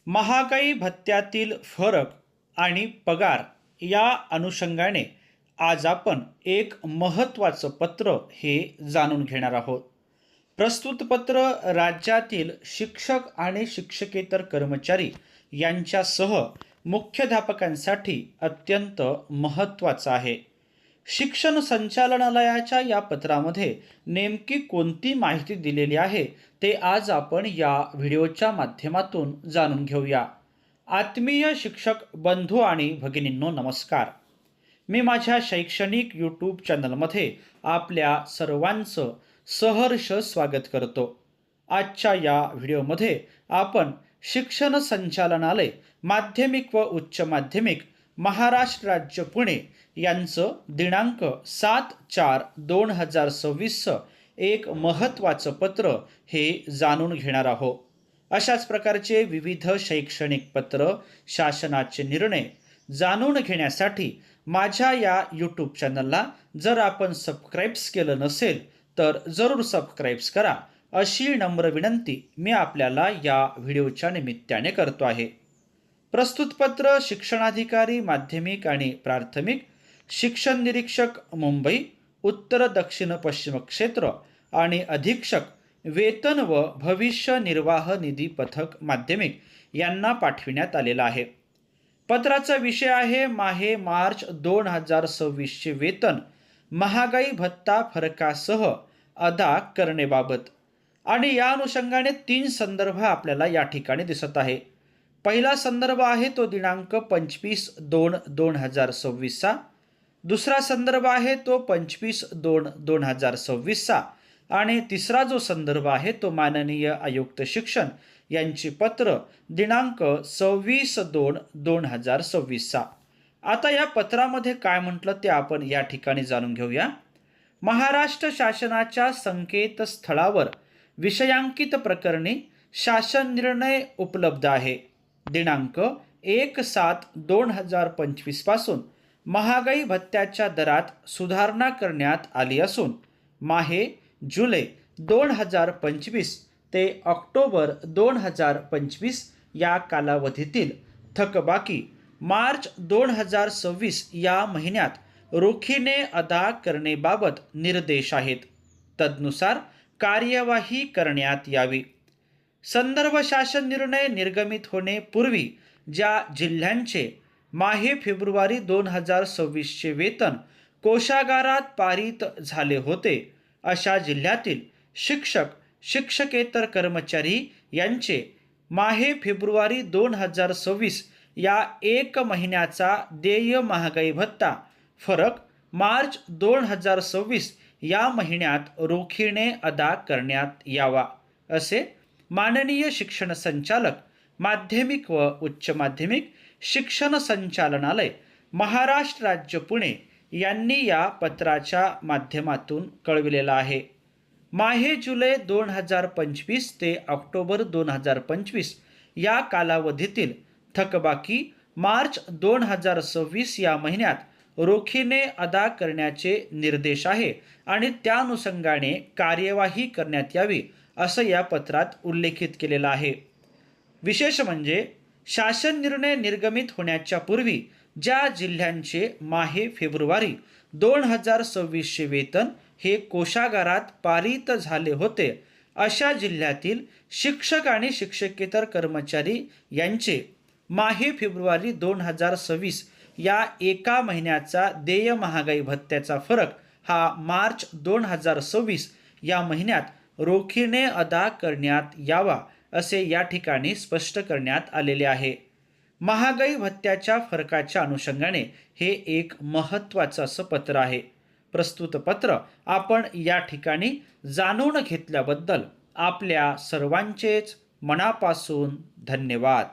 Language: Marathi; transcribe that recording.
महागाई भत्त्यातील फरक आणि पगार या अनुषंगाने आज आपण एक महत्त्वाचं पत्र हे जाणून घेणार आहोत. प्रस्तुत पत्र राज्यातील शिक्षक आणि शिक्षकेतर कर्मचारी यांच्यासह मुख्याध्यापकांसाठी अत्यंत महत्त्वाचं आहे. शिक्षण संचालनालयाच्या या पत्रामध्ये नेमकी कोणती माहिती दिलेली आहे ते आज आपण या व्हिडिओच्या माध्यमातून जाणून घेऊया. आत्मीय शिक्षक बंधू आणि भगिनींनो, नमस्कार. मी माझ्या शैक्षणिक यूट्यूब चॅनलमध्ये आपल्या सर्वांचं सहर्ष स्वागत करतो. आजच्या या व्हिडिओमध्ये आपण शिक्षण संचालनालय माध्यमिक व उच्च माध्यमिक महाराष्ट्र राज्य पुणे यांचं दिनांक 7/4/2026 एक महत्त्वाचं पत्र हे जाणून घेणार आहोत. अशाच प्रकारचे विविध शैक्षणिक पत्र, शासनाचे निर्णय जाणून घेण्यासाठी माझ्या या यूट्यूब चॅनलला जर आपण सबस्क्राईब्स केलं नसेल तर जरूर सबस्क्राईब्स करा, अशी नम्र विनंती मी आपल्याला या व्हिडिओच्या निमित्ताने करतो आहे. प्रस्तुत पत्र शिक्षणाधिकारी माध्यमिक आणि प्राथमिक, शिक्षण निरीक्षक मुंबई उत्तर दक्षिण पश्चिम क्षेत्र आणि अधीक्षक वेतन व भविष्य निर्वाह निधी पथक माध्यमिक यांना पाठविण्यात आलेला आहे. पत्राचा विषय आहे माहे मार्च 2026 वेतन महागाई भत्ता फरकासह अदा करण्याबाबत. आणि या अनुषंगाने 3 संदर्भ आपल्याला या ठिकाणी दिसत आहे. पहिला संदर्भ आहे तो दिनांक 25/2/2026. दुसरा संदर्भ आहे तो 25/2/2026 आणि तिसरा जो संदर्भ आहे तो माननीय आयुक्त शिक्षण यांची पत्र दिनांक 26/2/2026. आता या पत्रामध्ये काय म्हटलं ते आपण या ठिकाणी जाणून घेऊया. महाराष्ट्र शासनाच्या संकेतस्थळावर विषयांकित प्रकरणी शासन निर्णय उपलब्ध आहे. दिनांक 1/7/2025 पासून महागाई भत्त्याच्या दरात सुधारणा करण्यात आली असून माहे जुलै 2025 ते ऑक्टोबर 2025 या कालावधीतील थकबाकी मार्च 2026 या महिन्यात रोखीने अदा करण्याबाबत निर्देश आहेत. तदनुसार कार्यवाही करण्यात यावी. संदर्भ शासन निर्णय निर्गमित होण्यापूर्वी ज्या जिल्ह्यांचे माहे फेब्रुवारी 2026 वेतन कोषागारात पारित झाले होते अशा जिल्ह्यातील शिक्षक शिक्षकेतर कर्मचारी यांचे माहे फेब्रुवारी 2026 या 1 महिन्याचा देय महागाई भत्ता फरक मार्च 2026 या महिन्यात रोखीने अदा करण्यात यावा, असे माननीय शिक्षण संचालक माध्यमिक व उच्च माध्यमिक शिक्षण संचालनालय महाराष्ट्र राज्य पुणे यांनी या पत्राच्या माध्यमातून कळविलेला आहे. माहे जुलै 2025 ते ऑक्टोबर 2025 या कालावधीतील थकबाकी मार्च 2026 या महिन्यात रोखीने अदा करण्याचे निर्देश आहे आणि त्या अनुषंगाने कार्यवाही करण्यात यावी, असं या पत्रात उल्लेखित केलेलं आहे. विशेष म्हणजे शासन निर्णय निर्गमित होण्याच्या पूर्वी ज्या जिल्ह्यांचे माहे फेब्रुवारी 2026 वेतन हे कोषागारात पारित झाले होते अशा जिल्ह्यातील शिक्षक आणि शिक्षकेतर कर्मचारी यांचे माहे फेब्रुवारी 2026 या 1 महिन्याचा देय महागाई भत्त्याचा फरक हा मार्च 2026 या महिन्यात रोखीने अदा करण्यात यावा, असे या ठिकाणी स्पष्ट करण्यात आलेले आहे. महागाई भत्त्याच्या फरकाच्या अनुषंगाने हे एक महत्त्वाचं असं पत्र आहे. प्रस्तुत पत्र आपण या ठिकाणी जाणून घेतल्याबद्दल आपल्या सर्वांचेच मनापासून धन्यवाद.